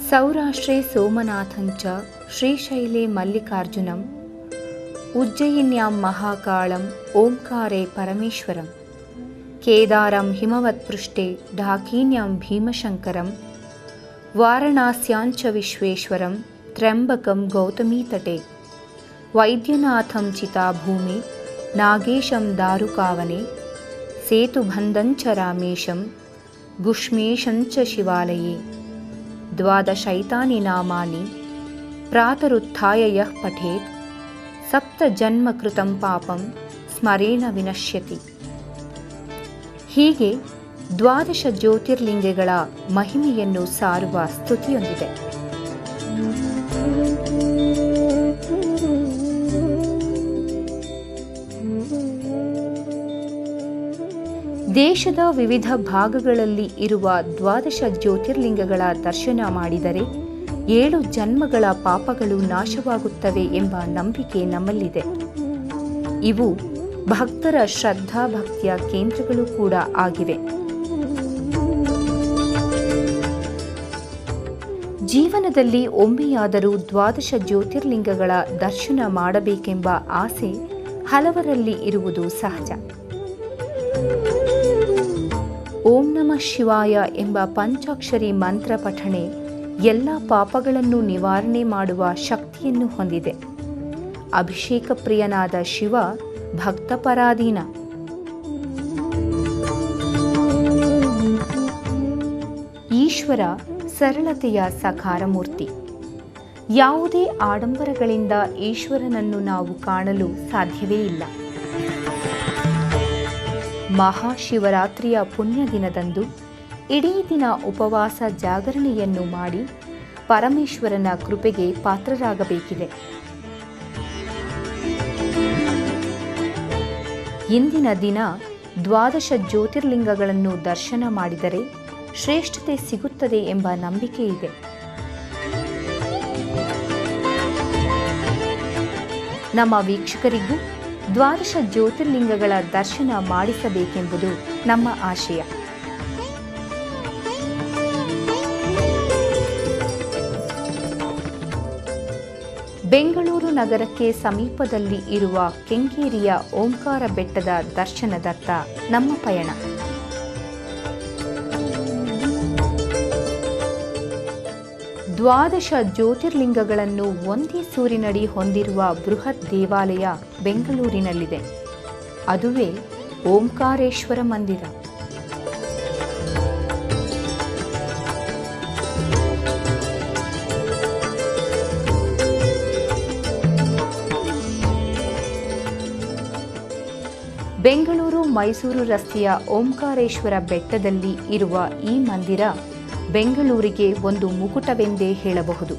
ಸೌರಾಷ್ಟ್ರೇ ಸೋಮನಾಥಂಚ ಶ್ರೀಶೈಲೆ ಮಲ್ಲಿಕಾರ್ಜುನಂ ಉಜ್ಜಯಿನ್ಯಾಂ ಮಹಾಕಾಳಂ ಓಂಕಾರೇ ಪರಮೇಶ್ವರಂ ಕೇದಾರಂ ಹಿಮವತ್ಪೃಷ್ಟೇ ಢಾಕೀನ್ಯಾಂ ಭೀಮಶಂಕರಂ ವಾರಣಾಸ್ಯಾಂಚ ವಿಶ್ವೇಶ್ವರಂ ತ್ರ್ಯಂಬಕಂ ಗೌತಮೀತಟೆ ವೈದ್ಯನಾಥಂ ಚಿತಾಭೂಮಿ ನಾಗೇಶಂ ದಾರುಕಾವನೆ ಸೇತುಬಂಧಂಚ ರಾಮೇಶಂ ಗುಷ್ಮೇಶಂಚ ಶಿವಾಲಯೇ ದ್ವಾದಶೈತಾನಿ ನಾಮಾನಿ ಪ್ರಾತರುತ್ಥಾಯ ಯಃ ಪಠೇತ್ ಸಪ್ತಜನ್ಮ ಕೃತಂ ಪಾಪಂ ಸ್ಮರೇಣ ವಿನಶ್ಯತಿ. ಹೀಗೆ ದ್ವಾದಶ ಜ್ಯೋತಿರ್ಲಿಂಗಗಳ ಮಹಿಮೆಯನ್ನು ಸಾರುವ ಸ್ತುತಿಯೊಂದಿದೆ. ದೇಶದ ವಿವಿಧ ಭಾಗಗಳಲ್ಲಿ ಇರುವ ದ್ವಾದಶ ಜ್ಯೋತಿರ್ಲಿಂಗಗಳ ದರ್ಶನ ಮಾಡಿದರೆ 7 ಜನ್ಮಗಳ ಪಾಪಗಳು ನಾಶವಾಗುತ್ತವೆ ಎಂಬ ನಂಬಿಕೆ ನಮ್ಮಲ್ಲಿದೆ. ಇವು ಭಕ್ತರ ಶ್ರದ್ಧಾಭಕ್ತಿಯ ಕೇಂದ್ರಗಳು ಕೂಡ ಆಗಿವೆ. ಜೀವನದಲ್ಲಿ ಒಮ್ಮೆಯಾದರೂ ದ್ವಾದಶ ಜ್ಯೋತಿರ್ಲಿಂಗಗಳ ದರ್ಶನ ಮಾಡಬೇಕೆಂಬ ಆಸೆ ಹಲವರಲ್ಲಿ ಇರುವುದು ಸಹಜ. ಓಂ ನಮಃ ಶಿವಾಯ ಎಂಬ ಪಂಚಾಕ್ಷರಿ ಮಂತ್ರ ಪಠಣೆ ಎಲ್ಲ ಪಾಪಗಳನ್ನು ನಿವಾರಣೆ ಮಾಡುವ ಶಕ್ತಿಯನ್ನು ಹೊಂದಿದೆ. ಅಭಿಷೇಕ ಪ್ರಿಯನಾದ ಶಿವ ಭಕ್ತ ಪರಾಧೀನ. ಈಶ್ವರ ಸರಳತೆಯ ಸಾಕಾರ ಮೂರ್ತಿ. ಯಾವುದೇ ಆಡಂಬರಗಳಿಂದ ಈಶ್ವರನನ್ನು ನಾವು ಕಾಣಲು ಸಾಧ್ಯವೇ ಇಲ್ಲ. ಮಹಾಶಿವರಾತ್ರಿಯ ಪುಣ್ಯ ದಿನದಂದು ಇಡೀ ದಿನ ಉಪವಾಸ ಜಾಗರಣೆಯನ್ನು ಮಾಡಿ ಪರಮೇಶ್ವರನ ಕೃಪೆಗೆ ಪಾತ್ರರಾಗಬೇಕಿದೆ. ಇಂದಿನ ದಿನ ದ್ವಾದಶ ಜ್ಯೋತಿರ್ಲಿಂಗಗಳನ್ನು ದರ್ಶನ ಮಾಡಿದರೆ ಶ್ರೇಷ್ಠತೆ ಸಿಗುತ್ತದೆ ಎಂಬ ನಂಬಿಕೆ ಇದೆ. ನಮ್ಮ ವೀಕ್ಷಕರಿಗೂ ದ್ವಾದಶ ಜ್ಯೋತಿರ್ಲಿಂಗಗಳ ದರ್ಶನ ಮಾಡಿಸಬೇಕೆಂಬುದು ನಮ್ಮ ಆಶಯ. ಬೆಂಗಳೂರು ನಗರಕ್ಕೆ ಸಮೀಪದಲ್ಲಿ ಇರುವ ಕೆಂಗೇರಿಯ ಓಂಕಾರ ಬೆಟ್ಟದ ದರ್ಶನದತ್ತ ನಮ್ಮ ಪಯಣ. ದ್ವಾದಶ ಜ್ಯೋತಿರ್ಲಿಂಗಗಳನ್ನು ಒಂದೇ ಸೂರಿನಡಿ ಹೊಂದಿರುವ ಬೃಹತ್ ದೇವಾಲಯ ಬೆಂಗಳೂರಿನಲ್ಲಿದೆ. ಅದುವೇ ಓಂಕಾರೇಶ್ವರ ಮಂದಿರ. ಬೆಂಗಳೂರು ಮೈಸೂರು ರಸ್ತೆಯ ಓಂಕಾರೇಶ್ವರ ಬೆಟ್ಟದಲ್ಲಿ ಇರುವ ಈ ಮಂದಿರ ಬೆಂಗಳೂರಿಗೆ ಒಂದು ಮುಕುಟವೆಂದೇ ಹೇಳಬಹುದು.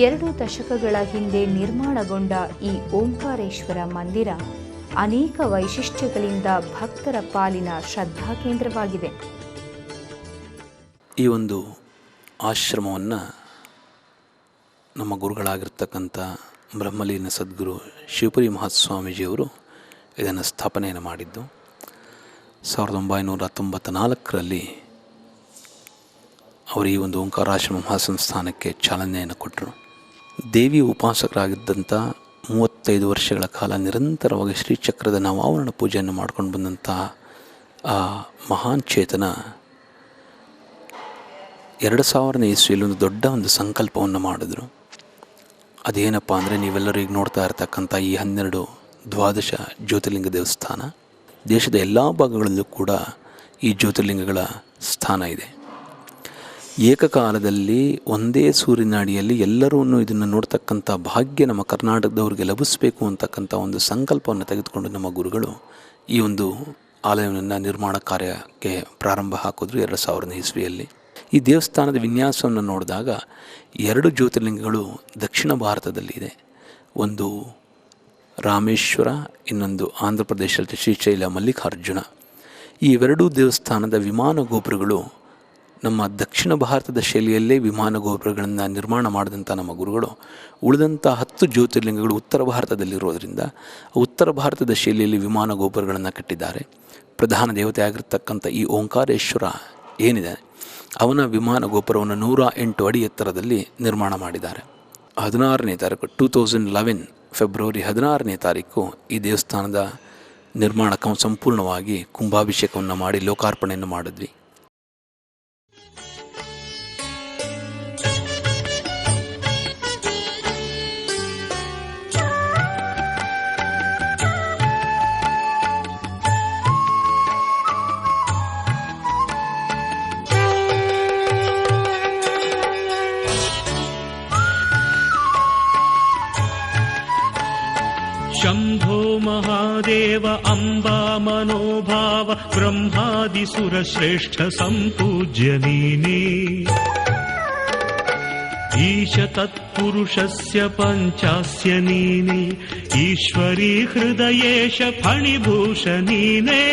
ಎರಡು ದಶಕಗಳ ಹಿಂದೆ ನಿರ್ಮಾಣಗೊಂಡ ಈ ಓಂಕಾರೇಶ್ವರ ಮಂದಿರ ಅನೇಕ ವೈಶಿಷ್ಟ್ಯಗಳಿಂದ ಭಕ್ತರ ಪಾಲಿನ ಶ್ರದ್ಧಾ ಕೇಂದ್ರವಾಗಿದೆ. ಈ ಒಂದು ಆಶ್ರಮವನ್ನು ನಮ್ಮ ಗುರುಗಳಾಗಿರ್ತಕ್ಕಂಥ ಬ್ರಹ್ಮಲೀನ ಸದ್ಗುರು ಶಿವಪುರಿ ಮಹಾಸ್ವಾಮೀಜಿಯವರು ಇದನ್ನು ಸ್ಥಾಪನೆಯನ್ನು ಮಾಡಿದ್ದು 1994ರಲ್ಲಿ ಅವರು ಈ ಒಂದು ಓಂಕಾರಾಶ್ರಮ ಮಹಾಸಂಸ್ಥಾನಕ್ಕೆ ಚಾಲನೆಯನ್ನು ಕೊಟ್ಟರು. ದೇವಿ ಉಪಾಸಕರಾಗಿದ್ದಂಥ 35 ವರ್ಷಗಳ ಕಾಲ ನಿರಂತರವಾಗಿ ಶ್ರೀಚಕ್ರದ ನವಾವರಣ ಪೂಜೆಯನ್ನು ಮಾಡ್ಕೊಂಡು ಬಂದಂಥ ಆ ಮಹಾನ್ ಚೇತನ 2000ನೇ ಇಸ್ವಿಯಲ್ಲಿ ಒಂದು ದೊಡ್ಡ ಒಂದು ಸಂಕಲ್ಪವನ್ನು ಮಾಡಿದ್ರು. ಅದೇನಪ್ಪ ಅಂದರೆ ನೀವೆಲ್ಲರೂ ಈಗ ನೋಡ್ತಾ ಇರ್ತಕ್ಕಂಥ ಈ 12 ದ್ವಾದಶ ಜ್ಯೋತಿರ್ಲಿಂಗ ದೇವಸ್ಥಾನ ದೇಶದ ಎಲ್ಲ ಭಾಗಗಳಲ್ಲೂ ಕೂಡ ಈ ಜ್ಯೋತಿರ್ಲಿಂಗಗಳ ಸ್ಥಾನ ಇದೆ. ಏಕಕಾಲದಲ್ಲಿ ಒಂದೇ ಸೂರಿನಾಡಿಯಲ್ಲಿ ಎಲ್ಲರೂ ಇದನ್ನು ನೋಡ್ತಕ್ಕಂಥ ಭಾಗ್ಯ ನಮ್ಮ ಕರ್ನಾಟಕದವ್ರಿಗೆ ಲಭಿಸಬೇಕು ಅಂತಕ್ಕಂಥ ಒಂದು ಸಂಕಲ್ಪವನ್ನು ತೆಗೆದುಕೊಂಡು ನಮ್ಮ ಗುರುಗಳು ಈ ಒಂದು ಆಲಯವನ್ನು ನಿರ್ಮಾಣ ಕಾರ್ಯಕ್ಕೆ ಪ್ರಾರಂಭ ಹಾಕಿದ್ರು 2000ನೇ ಇಸ್ವಿಯಲ್ಲಿ. ಈ ದೇವಸ್ಥಾನದ ವಿನ್ಯಾಸವನ್ನು ನೋಡಿದಾಗ 2 ಜ್ಯೋತಿರ್ಲಿಂಗಗಳು ದಕ್ಷಿಣ ಭಾರತದಲ್ಲಿದೆ. ಒಂದು ರಾಮೇಶ್ವರ, ಇನ್ನೊಂದು ಆಂಧ್ರ ಪ್ರದೇಶದ ಶ್ರೀಶೈಲ ಮಲ್ಲಿಕಾರ್ಜುನ. ಈ 2 ದೇವಸ್ಥಾನದ ವಿಮಾನ ಗೋಪುರಗಳು ನಮ್ಮ ದಕ್ಷಿಣ ಭಾರತದ ಶೈಲಿಯಲ್ಲೇ ವಿಮಾನ ಗೋಪುರಗಳನ್ನು ನಿರ್ಮಾಣ ಮಾಡಿದಂಥ ನಮ್ಮ ಗುರುಗಳು ಉಳಿದಂಥ 10 ಜ್ಯೋತಿರ್ಲಿಂಗಗಳು ಉತ್ತರ ಭಾರತದಲ್ಲಿರೋದರಿಂದ ಉತ್ತರ ಭಾರತದ ಶೈಲಿಯಲ್ಲಿ ವಿಮಾನ ಗೋಪುರಗಳನ್ನು ಕಟ್ಟಿದ್ದಾರೆ. ಪ್ರಧಾನ ದೇವತೆ ಆಗಿರ್ತಕ್ಕಂಥ ಈ ಓಂಕಾರೇಶ್ವರ ಏನಿದೆ ಅವನ ವಿಮಾನ ಗೋಪುರವನ್ನು 108 ಅಡಿ ಎತ್ತರದಲ್ಲಿ ನಿರ್ಮಾಣ ಮಾಡಿದ್ದಾರೆ. 16ನೇ ತಾರೀಕು 2011 ಫೆಬ್ರವರಿ 16ನೇ ತಾರೀಕು ಈ ದೇವಸ್ಥಾನದ ನಿರ್ಮಾಣ ಸಂಪೂರ್ಣವಾಗಿ ಕುಂಭಾಭಿಷೇಕವನ್ನು ಮಾಡಿ ಲೋಕಾರ್ಪಣೆಯನ್ನು ಮಾಡಿದ್ವಿ. ಶಂಭೋ ಮಹಾದೇವ ಅಂಬಾ ಮನೋಭಾವ ಬ್ರಹ್ಮಾದಿಸುರ ಶ್ರೇಷ್ಠ ಸಂಪೂಜ್ಯ ನೀನೇ. ಈಶ ತತ್ಪುರುಷಸ್ಯ ಪಂಚಾಸ್ಯ ನೀನೇ, ಈಶ್ವರೀ ಹೃದಯೇಶ ಫಣಿಭೂಷ ನೀನೇ.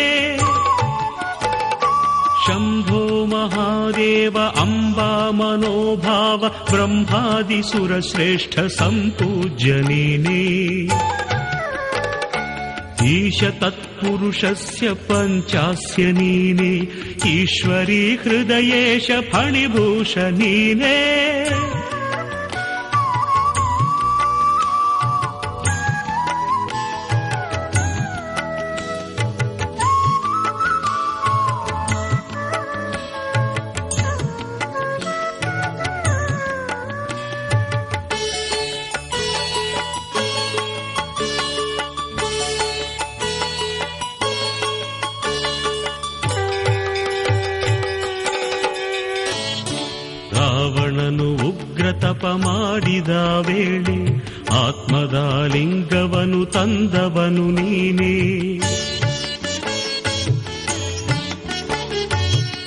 ಶಂಭೋ ಮಹಾದೇವ ಅಂಬಾ ಮನೋಭಾವ ಬ್ರಹ್ಮಾದಿಸುರ ಶ್ರೇಷ್ಠ ಸಂಪೂಜ್ಯ ನೀನೇ. ಈಶ ತತ್ಪುರುಷಸ್ಯ ಪಂಚಾಸ್ಯ ನೀನೇ, ಈಶ್ವರೀ ಹೃದಯೇಶ ಫಣಿಭೂಷ ನೀನೇ. ರಾವಣನು ಉಗ್ರ ತಪ ಮಾಡಿದ ವೇಳೆ ಆತ್ಮದ ಲಿಂಗವನು ತಂದವನು ನೀನೇ.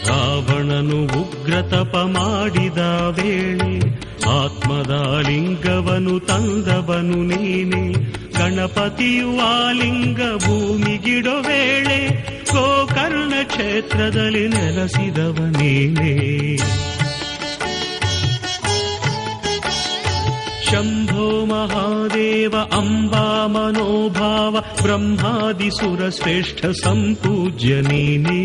ರಾವಣನು ಉಗ್ರ ತಪ ಮಾಡಿದ ವೇಳೆ ಆತ್ಮದ ಲಿಂಗವನು ತಂದವನು ನೀನೇ. ಗಣಪತಿಯು ಆ ಲಿಂಗ ಭೂಮಿಗಿಡೋ ವೇಳೆ ಗೋಕರ್ಣ ಕ್ಷೇತ್ರದಲ್ಲಿ ನೆಲೆಸಿದವ ನೀನೇ. ಶಂಭೋ ಮಹಾದೇವ ಅಂಬಾ ಮನೋಭಾವ ಬ್ರಹ್ಮಾದಿಸುರ ಶ್ರೇಷ್ಠ ಸಂಪೂಜ್ಯ ನೀನೇ.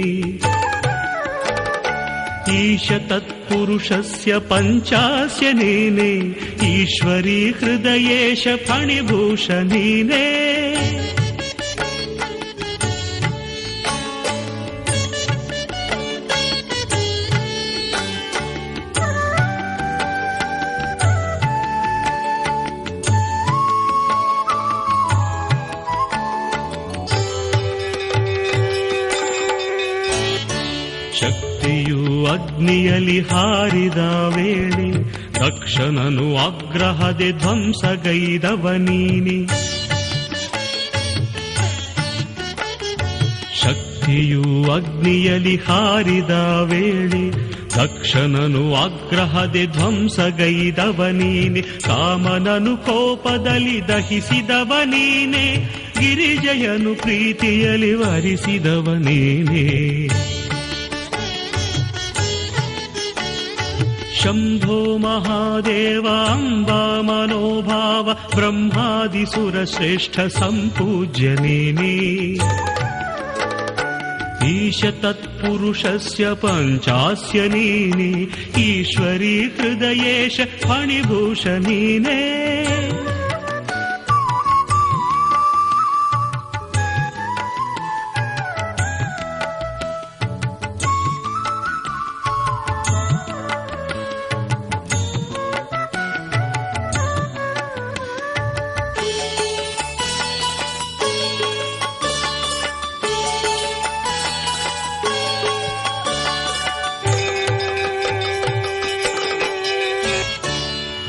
ಈಶ ತತ್ಪುರುಷಸ್ಯ ಪಂಚಾಸ್ಯ ನೀನೇ, ಈಶ್ವರೀ ಹೃದಯೇಶ ಫಣಿಭೂಷ ನೀನೇ. ಶಕ್ತಿಯು ಅಗ್ನಿಯಲ್ಲಿ ಹಾರಿದ ವೇಳೆ ದಕ್ಷನನು ಆಗ್ರಹದೆ ಧ್ವಂಸಗೈದವ ನೀನೆ. ಶಕ್ತಿಯು ಅಗ್ನಿಯಲ್ಲಿ ಹಾರಿದ ವೇಳೆ ದಕ್ಷನನು ಆಗ್ರಹದೆ ಧ್ವಂಸಗೈದವ ನೀನೆ. ಕಾಮನನು ಕೋಪದಲ್ಲಿ ದಹಿಸಿದವ ನೀನೆ, ಗಿರಿಜಯನು ಪ್ರೀತಿಯಲ್ಲಿ ವರಿಸಿದವ ನೀನೆ. ಶಂಭೋ ಮಹಾದೇವ ಅಂಬಾ ಮನೋಭಾವ ಬ್ರಹ್ಮಾದಿಸುರ ಶ್ರೇಷ್ಠ ಸಂಪೂಜ್ಯ ನೀನೇ. ಈಶ ತತ್ಪುರುಷಸ್ಯ ಪಂಚಾಸ್ಯ ನೀನೇ, ಈಶ್ವರೀ ಹೃದಯೇಶ ಫಣಿಭೂಷ ನೀನೇ.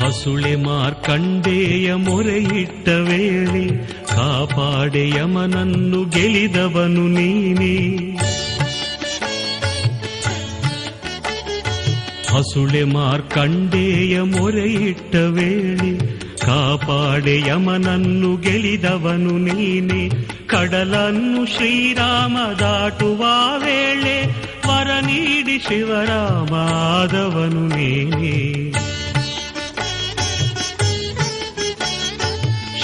ಹಸುಳೆ ಮಾರ್ಕಂಡೇಯ ಮೊರೆಯಿಟ್ಟ ವೇಳೆ ಕಾಪಾಡೆ ಯಮನನ್ನು ಗೆಲಿದವನು ನೀನೇ. ಹಸುಳೆ ಮಾರ್ಕಂಡೇಯ ಮೊರೆಯಿಟ್ಟ ವೇಳೆ ಕಾಪಾಡೆ ಯಮನನ್ನು ಗೆಲಿದವನು ನೀನೆ. ಕಡಲನ್ನು ಶ್ರೀರಾಮ ದಾಟುವ ವೇಳೆ ವರ ನೀಡಿ ಶಿವರಾಮ ಆದವನು ನೀನೆ.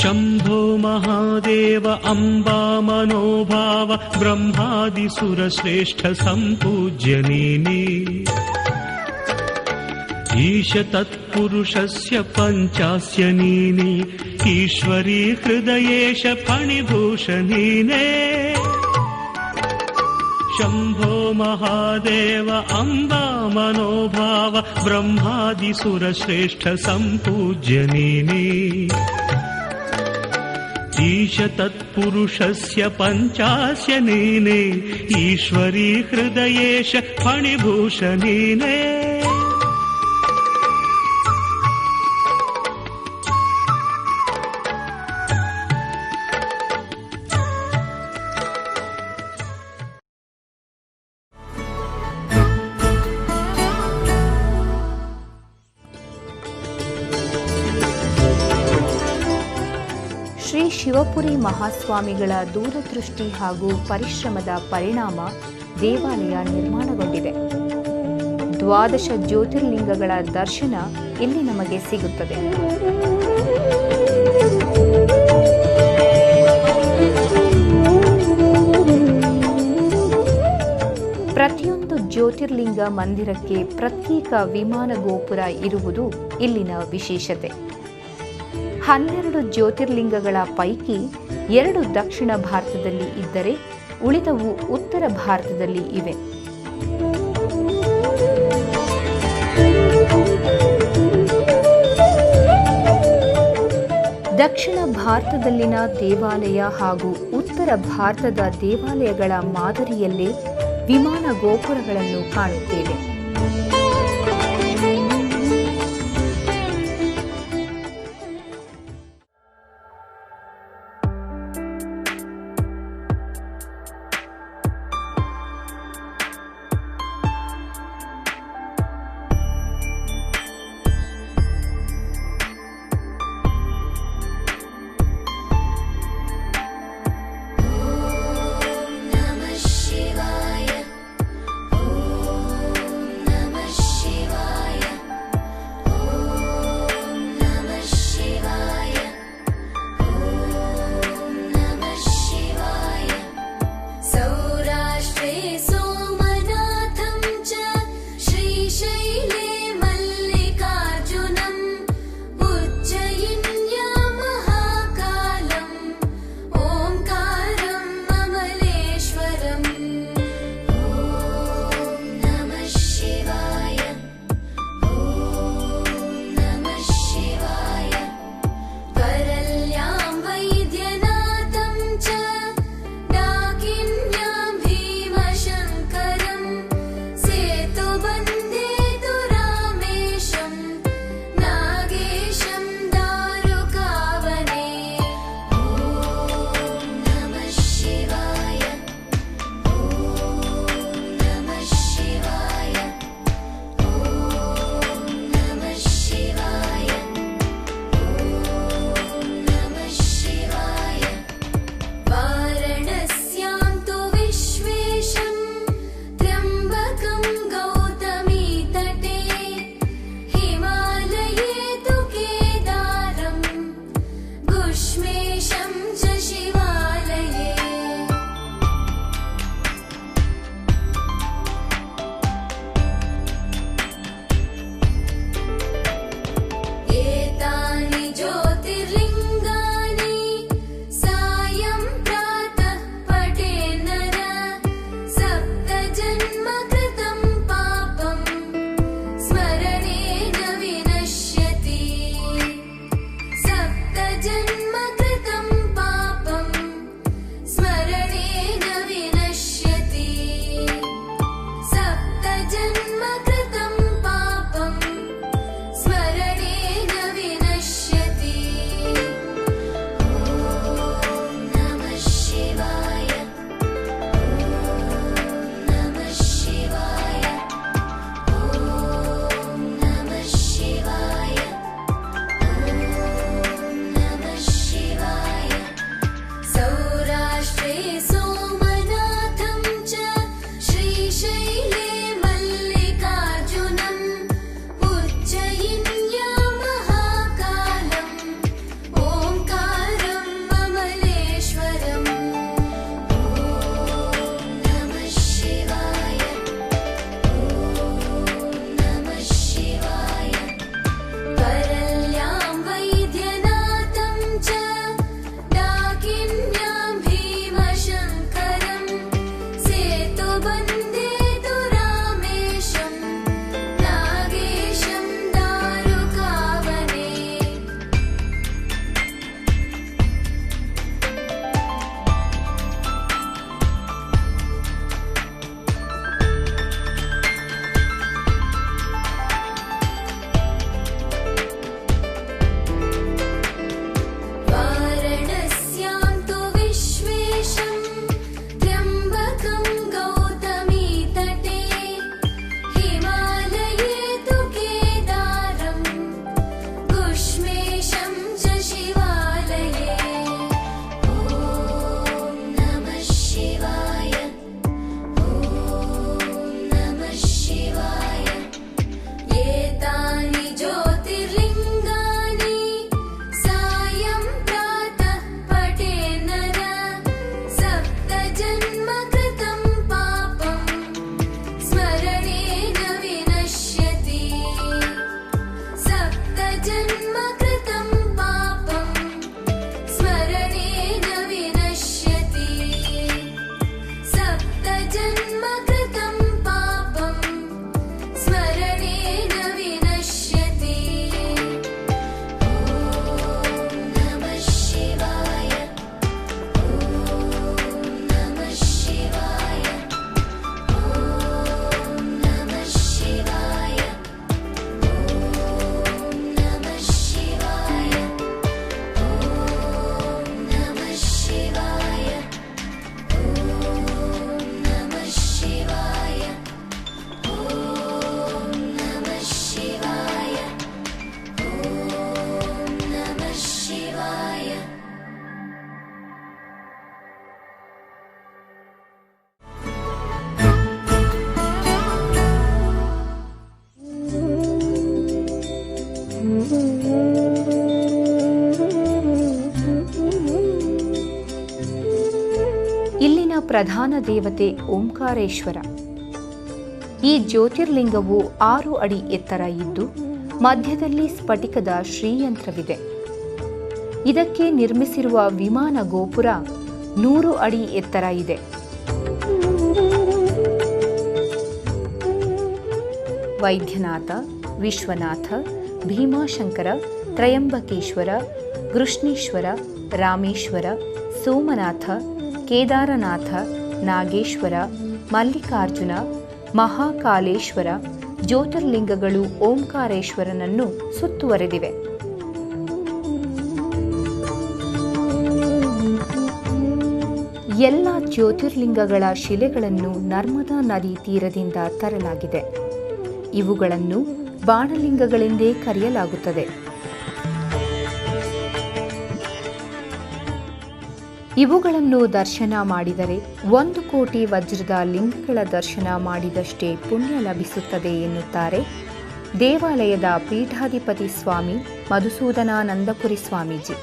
ಶಂಭೋ ಮಹಾದೇವ ಅಂಬಾ ಮನೋಭಾವ ಬ್ರಹ್ಮಾದಿಸುರ ಶ್ರೇಷ್ಠ ಸಂಪೂಜ್ಯ ನೀನೇ. ಈಶ ತತ್ಪುರುಷಸ್ಯ ಪಂಚಾಸ್ಯ ನೀನೇ, ಈಶ್ವರೀ ಹೃದಯೇಶ ಫಣಿಭೂಷ ನೀನೇ. ಶಂಭೋ ಮಹಾದೇವ ಅಂಬಾ ಮನೋಭಾವ ಬ್ರಹ್ಮಾದಿಸುರ ಶ್ರೇಷ್ಠ ಸಂಪೂಜ್ಯ ನೀನೇ. ಈಶ ತತ್ಪುರುಷಸ್ಯ ಪಂಚಾಸ್ಯ ನೀನೇ, ಈಶ್ವರೀ ಹೃದಯೇಶ ಫಣಿಭೂಷ ನೀನೇ. ಶ್ರೀ ಶಿವಪುರಿ ಮಹಾಸ್ವಾಮಿಗಳ ದೂರದೃಷ್ಟಿ ಹಾಗೂ ಪರಿಶ್ರಮದ ಪರಿಣಾಮ ದೇವಾಲಯ ನಿರ್ಮಾಣಗೊಂಡಿದೆ. 12 ಜ್ಯೋತಿರ್ಲಿಂಗಗಳ ದರ್ಶನ ಇಲ್ಲಿ ನಮಗೆ ಸಿಗುತ್ತದೆ. ಪ್ರತಿಯೊಂದು ಜ್ಯೋತಿರ್ಲಿಂಗ ಮಂದಿರಕ್ಕೆ ಪ್ರತ್ಯೇಕ ವಿಮಾನ ಗೋಪುರ ಇರುವುದು ಇಲ್ಲಿನ ವಿಶೇಷತೆ. 12 ಜ್ಯೋತಿರ್ಲಿಂಗಗಳ ಪೈಕಿ 2 ದಕ್ಷಿಣ ಭಾರತದಲ್ಲಿ ಇದ್ದರೆ ಉಳಿದವು ಉತ್ತರ ಭಾರತದಲ್ಲಿ ಇವೆ. ದಕ್ಷಿಣ ಭಾರತದಲ್ಲಿನ ದೇವಾಲಯ ಹಾಗೂ ಉತ್ತರ ಭಾರತದ ದೇವಾಲಯಗಳ ಮಾದರಿಯಲ್ಲೇ ವಿಮಾನ ಗೋಪುರಗಳನ್ನು ಕಾಣುತ್ತೇವೆ. ಇಲ್ಲಿನ ಪ್ರಧಾನ ದೇವತೆ ಓಂಕಾರೇಶ್ವರ. ಈ ಜ್ಯೋತಿರ್ಲಿಂಗವು 6 ಅಡಿ ಎತ್ತರ ಇದ್ದು ಮಧ್ಯದಲ್ಲಿ ಸ್ಫಟಿಕದ ಶ್ರೀಯಂತ್ರವಿದೆ. ಇದಕ್ಕೆ ನಿರ್ಮಿಸಿರುವ ವಿಮಾನ ಗೋಪುರ 100 ಅಡಿ ಎತ್ತರ ಇದೆ. ವೈದ್ಯನಾಥ, ವಿಶ್ವನಾಥ, ಭೀಮಾಶಂಕರ, ತ್ರಯಂಬಕೇಶ್ವರ, ಕೃಷ್ಣೇಶ್ವರ, ರಾಮೇಶ್ವರ, ಸೋಮನಾಥ, ಕೇದಾರನಾಥ, ನಾಗೇಶ್ವರ, ಮಲ್ಲಿಕಾರ್ಜುನ, ಮಹಾಕಾಲೇಶ್ವರ ಜ್ಯೋತಿರ್ಲಿಂಗಗಳು ಓಂಕಾರೇಶ್ವರನನ್ನು ಸುತ್ತುವರೆದಿವೆ. ಎಲ್ಲ ಜ್ಯೋತಿರ್ಲಿಂಗಗಳ ಶಿಲೆಗಳನ್ನು ನರ್ಮದಾ ನದಿ ತೀರದಿಂದ ತರಲಾಗಿದೆ. ಇವುಗಳನ್ನು ಬಾಣಲಿಂಗಗಳೆಂದೇ ಕರೆಯಲಾಗುತ್ತದೆ. ಇವುಗಳನ್ನು ದರ್ಶನ ಮಾಡಿದರೆ 1 ಕೋಟಿ ವಜ್ರದ ಲಿಂಗಗಳ ದರ್ಶನ ಮಾಡಿದಷ್ಟೇ ಪುಣ್ಯ ಲಭಿಸುತ್ತದೆ ಎನ್ನುತ್ತಾರೆ ದೇವಾಲಯದ ಪೀಠಾಧಿಪತಿ ಸ್ವಾಮಿ ಮಧುಸೂದನಾನಂದಪುರಿ ಸ್ವಾಮೀಜಿ.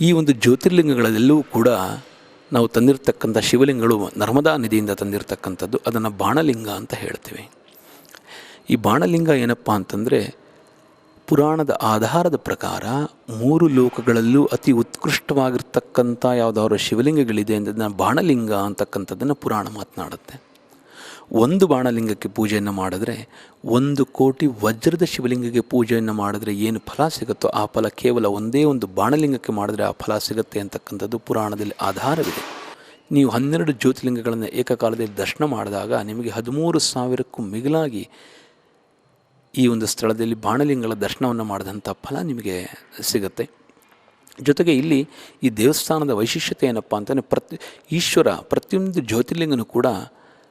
ಈ ಒಂದು ಜ್ಯೋತಿರ್ಲಿಂಗಗಳೆಲ್ಲವೂ ಕೂಡ ನಾವು ತಂದಿರತಕ್ಕಂಥ ಶಿವಲಿಂಗಗಳು ನರ್ಮದಾ ನದಿಯಿಂದ ತಂದಿರತಕ್ಕಂಥದ್ದು. ಅದನ್ನು ಬಾಣಲಿಂಗ ಅಂತ ಹೇಳ್ತೀವಿ. ಈ ಬಾಣಲಿಂಗ ಏನಪ್ಪ ಅಂತಂದರೆ, ಪುರಾಣದ ಆಧಾರದ ಪ್ರಕಾರ 3 ಲೋಕಗಳಲ್ಲೂ ಅತಿ ಉತ್ಕೃಷ್ಟವಾಗಿರ್ತಕ್ಕಂಥ ಯಾವುದಾದ್ರು ಶಿವಲಿಂಗಗಳಿದೆ ಅಂದರೆ ಬಾಣಲಿಂಗ ಅಂತಕ್ಕಂಥದ್ದನ್ನು ಪುರಾಣ ಮಾತನಾಡುತ್ತೆ. 1 ಬಾಣಲಿಂಗಕ್ಕೆ ಪೂಜೆಯನ್ನು ಮಾಡಿದ್ರೆ 1 ಕೋಟಿ ವಜ್ರದ ಶಿವಲಿಂಗಕ್ಕೆ ಪೂಜೆಯನ್ನು ಮಾಡಿದ್ರೆ ಏನು ಫಲ ಸಿಗುತ್ತೋ ಆ ಫಲ ಕೇವಲ ಒಂದೇ ಒಂದು ಬಾಣಲಿಂಗಕ್ಕೆ ಮಾಡಿದ್ರೆ ಆ ಫಲ ಸಿಗುತ್ತೆ ಅಂತಕ್ಕಂಥದ್ದು ಪುರಾಣದಲ್ಲಿ ಆಧಾರವಿದೆ. ನೀವು 12 ಜ್ಯೋತಿರ್ಲಿಂಗಗಳನ್ನು ಏಕಕಾಲದಲ್ಲಿ ದರ್ಶನ ಮಾಡಿದಾಗ ನಿಮಗೆ 13,000ಕ್ಕೂ ಮಿಗಿಲಾಗಿ ಈ ಒಂದು ಸ್ಥಳದಲ್ಲಿ ಬಾಣಲಿಂಗಗಳ ದರ್ಶನವನ್ನು ಮಾಡಿದಂಥ ಫಲ ನಿಮಗೆ ಸಿಗುತ್ತೆ. ಜೊತೆಗೆ ಇಲ್ಲಿ ಈ ದೇವಸ್ಥಾನದ ವೈಶಿಷ್ಟ್ಯತೆ ಏನಪ್ಪ ಅಂತಂದರೆ, ಈಶ್ವರ ಪ್ರತಿಯೊಂದು ಜ್ಯೋತಿರ್ಲಿಂಗನೂ ಕೂಡ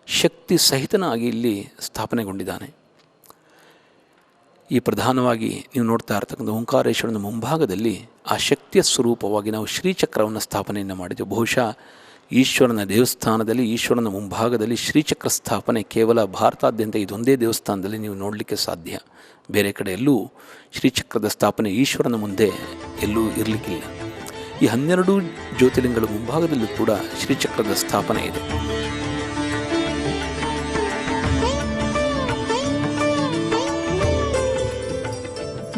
ಶಕ್ತಿ ಸಹಿತನಾಗಿ ಇಲ್ಲಿ ಸ್ಥಾಪನೆಗೊಂಡಿದ್ದಾನೆ. ಈ ಪ್ರಧಾನವಾಗಿ ನೀವು ನೋಡ್ತಾ ಇರ್ತಕ್ಕಂಥ ಓಂಕಾರೇಶ್ವರನ ಮುಂಭಾಗದಲ್ಲಿ ಆ ಶಕ್ತಿಯ ಸ್ವರೂಪವಾಗಿ ನಾವು ಶ್ರೀಚಕ್ರವನ್ನು ಸ್ಥಾಪನೆಯನ್ನು ಮಾಡಿದ್ದೇವೆ. ಬಹುಶಃ ಈಶ್ವರನ ದೇವಸ್ಥಾನದಲ್ಲಿ, ಈಶ್ವರನ ಮುಂಭಾಗದಲ್ಲಿ ಶ್ರೀಚಕ್ರ ಸ್ಥಾಪನೆ ಕೇವಲ ಭಾರತಾದ್ಯಂತ ಇದೊಂದೇ ದೇವಸ್ಥಾನದಲ್ಲಿ ನೀವು ನೋಡಲಿಕ್ಕೆ ಸಾಧ್ಯ. ಬೇರೆ ಕಡೆ ಎಲ್ಲೂ ಶ್ರೀಚಕ್ರದ ಸ್ಥಾಪನೆ ಈಶ್ವರನ ಮುಂದೆ ಎಲ್ಲೂ ಇರಲಿಕ್ಕಿಲ್ಲ. ಈ 12 ಜ್ಯೋತಿರ್ಲಿಂಗಗಳ ಮುಂಭಾಗದಲ್ಲೂ ಕೂಡ ಶ್ರೀಚಕ್ರದ ಸ್ಥಾಪನೆ ಇದೆ.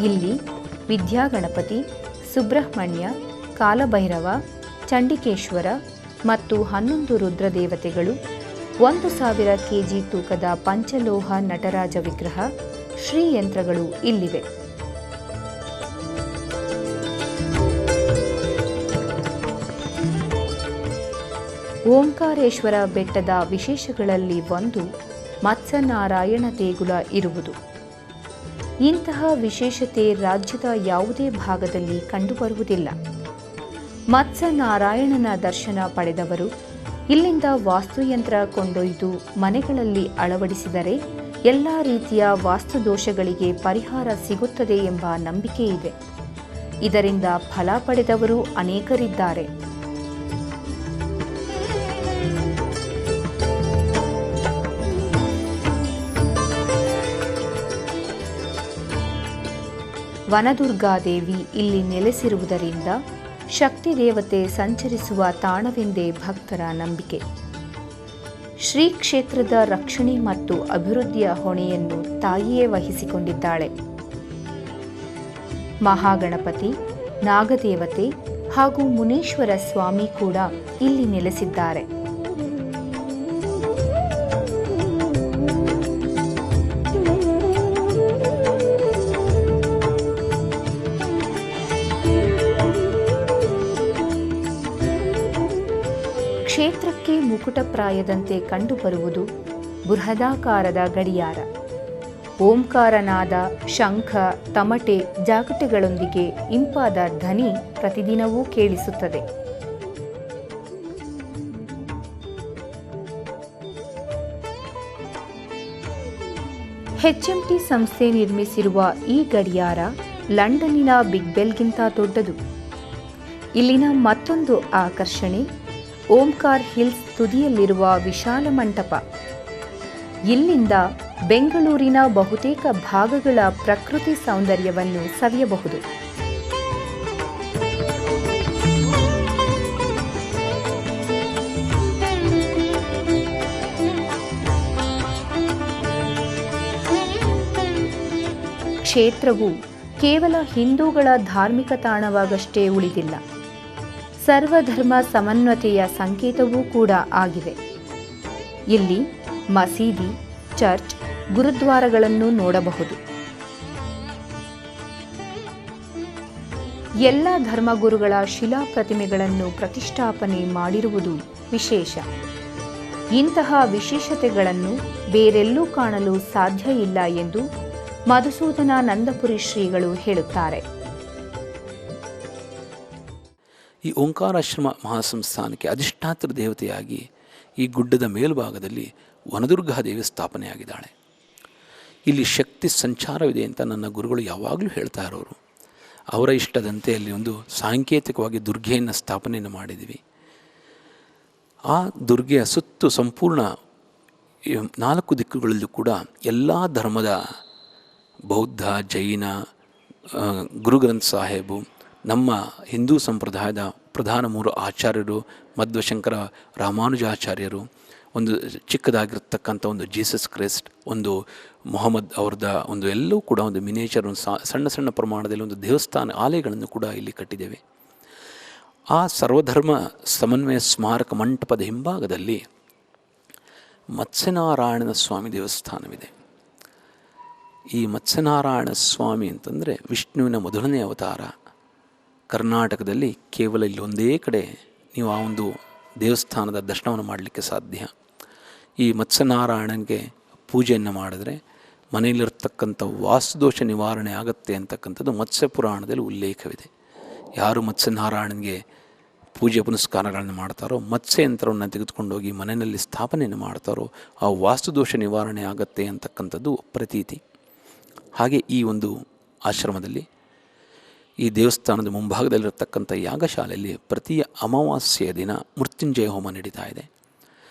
ಇಲ್ಲಿ ವಿದ್ಯಾಗಣಪತಿ, ಸುಬ್ರಹ್ಮಣ್ಯ, ಕಾಲಭೈರವ, ಚಂಡಿಕೇಶ್ವರ ಮತ್ತು 11 ರುದ್ರದೇವತೆಗಳು, 1,000 kg ತೂಕದ ಪಂಚಲೋಹ ನಟರಾಜ ವಿಗ್ರಹ, ಶ್ರೀಯಂತ್ರಗಳು ಇಲ್ಲಿವೆ. ಓಂಕಾರೇಶ್ವರ ಬೆಟ್ಟದ ವಿಶೇಷಗಳಲ್ಲಿ ಒಂದು ಮತ್ಸ್ಯನಾರಾಯಣ ದೇಗುಲ ಇರುವುದು. ಇಂತಹ ವಿಶೇಷತೆ ರಾಜ್ಯದ ಯಾವುದೇ ಭಾಗದಲ್ಲಿ ಕಂಡುಬರುವುದಿಲ್ಲ. ಮತ್ಸ್ಯನಾರಾಯಣನ ದರ್ಶನ ಪಡೆದವರು ಇಲ್ಲಿಂದ ವಾಸ್ತುಯಂತ್ರ ಕೊಂಡೊಯ್ದು ಮನೆಗಳಲ್ಲಿ ಅಳವಡಿಸಿದರೆ ಎಲ್ಲ ರೀತಿಯ ವಾಸ್ತುದೋಷಗಳಿಗೆ ಪರಿಹಾರ ಸಿಗುತ್ತದೆ ಎಂಬ ನಂಬಿಕೆ ಇದೆ. ಇದರಿಂದ ಫಲ ಪಡೆದವರು ಅನೇಕರಿದ್ದಾರೆ. ವನದುರ್ಗಾದೇವಿ ಇಲ್ಲಿ ನೆಲೆಸಿರುವುದರಿಂದ ಶಕ್ತಿ ದೇವತೆ ಸಂಚರಿಸುವ ತಾಣವೆಂದೇ ಭಕ್ತರ ನಂಬಿಕೆ. ಶ್ರೀ ಕ್ಷೇತ್ರದ ರಕ್ಷಣೆ ಮತ್ತು ಅಭಿವೃದ್ಧಿಯ ಹೊಣೆಯನ್ನು ತಾಯಿಯೇ ವಹಿಸಿಕೊಂಡಿದ್ದಾಳೆ. ಮಹಾಗಣಪತಿ, ನಾಗದೇವತೆ ಹಾಗೂ ಮುನೇಶ್ವರ ಸ್ವಾಮಿ ಕೂಡ ಇಲ್ಲಿ ನೆಲೆಸಿದ್ದಾರೆ. ಕ್ಷೇತ್ರಕ್ಕೆ ಮುಕುಟಪ್ರಾಯದಂತೆ ಕಂಡುಬರುವುದು ಬೃಹದಾಕಾರದ ಗಡಿಯಾರ. ಓಂಕಾರನಾದ, ಶಂಖ, ತಮಟೆ, ಜಾಗಟೆಗಳೊಂದಿಗೆ ಇಂಪಾದ ಧ್ವನಿ ಪ್ರತಿದಿನವೂ ಕೇಳಿಸುತ್ತದೆ. HMT ಸಂಸ್ಥೆ ನಿರ್ಮಿಸಿರುವ ಈ ಗಡಿಯಾರ ಲಂಡನ್ನಿನ ಬಿಗ್ ಬೆಲ್ಗಿಂತ ದೊಡ್ಡದು. ಇಲ್ಲಿನ ಮತ್ತೊಂದು ಆಕರ್ಷಣೆ ಓಂಕಾರ್ ಹಿಲ್ಸ್ ತುದಿಯಲ್ಲಿರುವ ವಿಶಾಲ ಮಂಟಪ. ಇಲ್ಲಿಂದ ಬೆಂಗಳೂರಿನ ಬಹುತೇಕ ಭಾಗಗಳ ಪ್ರಕೃತಿ ಸೌಂದರ್ಯವನ್ನು ಸವಿಯಬಹುದು. ಕ್ಷೇತ್ರವು ಕೇವಲ ಹಿಂದೂಗಳ ಧಾರ್ಮಿಕ ತಾಣವಾಗಷ್ಟೇ ಉಳಿದಿಲ್ಲ, ಸರ್ವಧರ್ಮ ಸಮನ್ವತೆಯ ಸಂಕೇತವೂ ಕೂಡ ಆಗಿದೆ. ಇಲ್ಲಿ ಮಸೀದಿ, ಚರ್ಚ್, ಗುರುದ್ವಾರಗಳನ್ನು ನೋಡಬಹುದು. ಎಲ್ಲ ಧರ್ಮಗುರುಗಳ ಶಿಲಾ ಪ್ರತಿಮೆಗಳನ್ನು ಪ್ರತಿಷ್ಠಾಪನೆ ಮಾಡಿರುವುದು ವಿಶೇಷ. ಇಂತಹ ವಿಶೇಷತೆಗಳನ್ನು ಬೇರೆಲ್ಲೂ ಕಾಣಲು ಸಾಧ್ಯ ಇಲ್ಲ ಎಂದು ಮಧುಸೂದನಾನಂದಪುರಿ ಶ್ರೀಗಳು ಹೇಳುತ್ತಾರೆ. ಈ ಓಂಕಾರಾಶ್ರಮ ಮಹಾಸಂಸ್ಥಾನಕ್ಕೆ ಅಧಿಷ್ಠಾತ್ರ ದೇವತೆಯಾಗಿ ಈ ಗುಡ್ಡದ ಮೇಲ್ಭಾಗದಲ್ಲಿ ವನದುರ್ಗಾದೇವಿ ಸ್ಥಾಪನೆಯಾಗಿದ್ದಾಳೆ. ಇಲ್ಲಿ ಶಕ್ತಿ ಸಂಚಾರವಿದೆ ಅಂತ ನನ್ನ ಗುರುಗಳು ಯಾವಾಗಲೂ ಹೇಳ್ತಾ ಇರೋರು. ಅವರ ಇಷ್ಟದಂತೆ ಅಲ್ಲಿ ಒಂದು ಸಾಂಕೇತಿಕವಾಗಿ ದುರ್ಗೆಯನ್ನು ಸ್ಥಾಪನೆಯನ್ನು ಮಾಡಿದ್ದೀವಿ. ಆ ದುರ್ಗೆಯ ಸುತ್ತು ಸಂಪೂರ್ಣ 4 ದಿಕ್ಕುಗಳಲ್ಲೂ ಕೂಡ ಎಲ್ಲ ಧರ್ಮದ ಬೌದ್ಧ, ಜೈನ, ಗುರುಗ್ರಂಥ್ ಸಾಹೇಬು, ನಮ್ಮ ಹಿಂದೂ ಸಂಪ್ರದಾಯದ ಪ್ರಧಾನ 3 ಆಚಾರ್ಯರು, ಮಧ್ವಶಂಕರ ರಾಮಾನುಜಾಚಾರ್ಯರು, ಒಂದು ಚಿಕ್ಕದಾಗಿರ್ತಕ್ಕಂಥ ಒಂದು ಜೀಸಸ್ ಕ್ರೈಸ್ಟ್, ಒಂದು ಮೊಹಮ್ಮದ್ ಅವ್ರದ ಒಂದು ಎಲ್ಲವೂ ಕೂಡ ಒಂದು ಮಿನೇಚರ್, ಒಂದು ಸಣ್ಣ ಸಣ್ಣ ಪ್ರಮಾಣದಲ್ಲಿ ಒಂದು ದೇವಸ್ಥಾನ ಆಲಯಗಳನ್ನು ಕೂಡ ಇಲ್ಲಿ ಕಟ್ಟಿದ್ದೇವೆ. ಆ ಸರ್ವಧರ್ಮ ಸಮನ್ವಯ ಸ್ಮಾರಕ ಮಂಟಪದ ಹಿಂಭಾಗದಲ್ಲಿ ಮತ್ಸ್ಯನಾರಾಯಣ ಸ್ವಾಮಿ ದೇವಸ್ಥಾನವಿದೆ. ಈ ಮತ್ಸ್ಯನಾರಾಯಣ ಸ್ವಾಮಿ ಅಂತಂದರೆ ವಿಷ್ಣುವಿನ ಮೊದಲನೇ ಅವತಾರ. ಕರ್ನಾಟಕದಲ್ಲಿ ಕೇವಲ ಇಲ್ಲೊಂದೇ ಕಡೆ ನೀವು ಆ ಒಂದು ದೇವಸ್ಥಾನದ ದರ್ಶನವನ್ನು ಮಾಡಲಿಕ್ಕೆ ಸಾಧ್ಯ. ಈ ಮತ್ಸ್ಯನಾರಾಯಣನಿಗೆ ಪೂಜೆಯನ್ನು ಮಾಡಿದ್ರೆ ಮನೆಯಲ್ಲಿರ್ತಕ್ಕಂಥ ವಾಸ್ತುದೋಷ ನಿವಾರಣೆ ಆಗುತ್ತೆ ಅಂತಕ್ಕಂಥದ್ದು ಮತ್ಸ್ಯ ಪುರಾಣದಲ್ಲಿ ಉಲ್ಲೇಖವಿದೆ. ಯಾರು ಮತ್ಸ್ಯನಾರಾಯಣನಿಗೆ ಪೂಜೆ ಪುನಸ್ಕಾರಗಳನ್ನು ಮಾಡ್ತಾರೋ, ಮತ್ಸ್ಯಯಂತ್ರವನ್ನು ತೆಗೆದುಕೊಂಡೋಗಿ ಮನೆಯಲ್ಲಿ ಸ್ಥಾಪನೆಯನ್ನು ಮಾಡ್ತಾರೋ ಆ ವಾಸ್ತುದೋಷ ನಿವಾರಣೆ ಆಗುತ್ತೆ ಅಂತಕ್ಕಂಥದ್ದು ಪ್ರತೀತಿ. ಹಾಗೆ ಈ ಒಂದು ಆಶ್ರಮದಲ್ಲಿ ಈ ದೇವಸ್ಥಾನದ ಮುಂಭಾಗದಲ್ಲಿರತಕ್ಕಂಥ ಯಾಗಶಾಲೆಯಲ್ಲಿ ಪ್ರತಿ ಅಮಾವಾಸ್ಯೆಯ ದಿನ ಮೃತ್ಯುಂಜಯ ಹೋಮ ನಡೀತಾ ಇದೆ.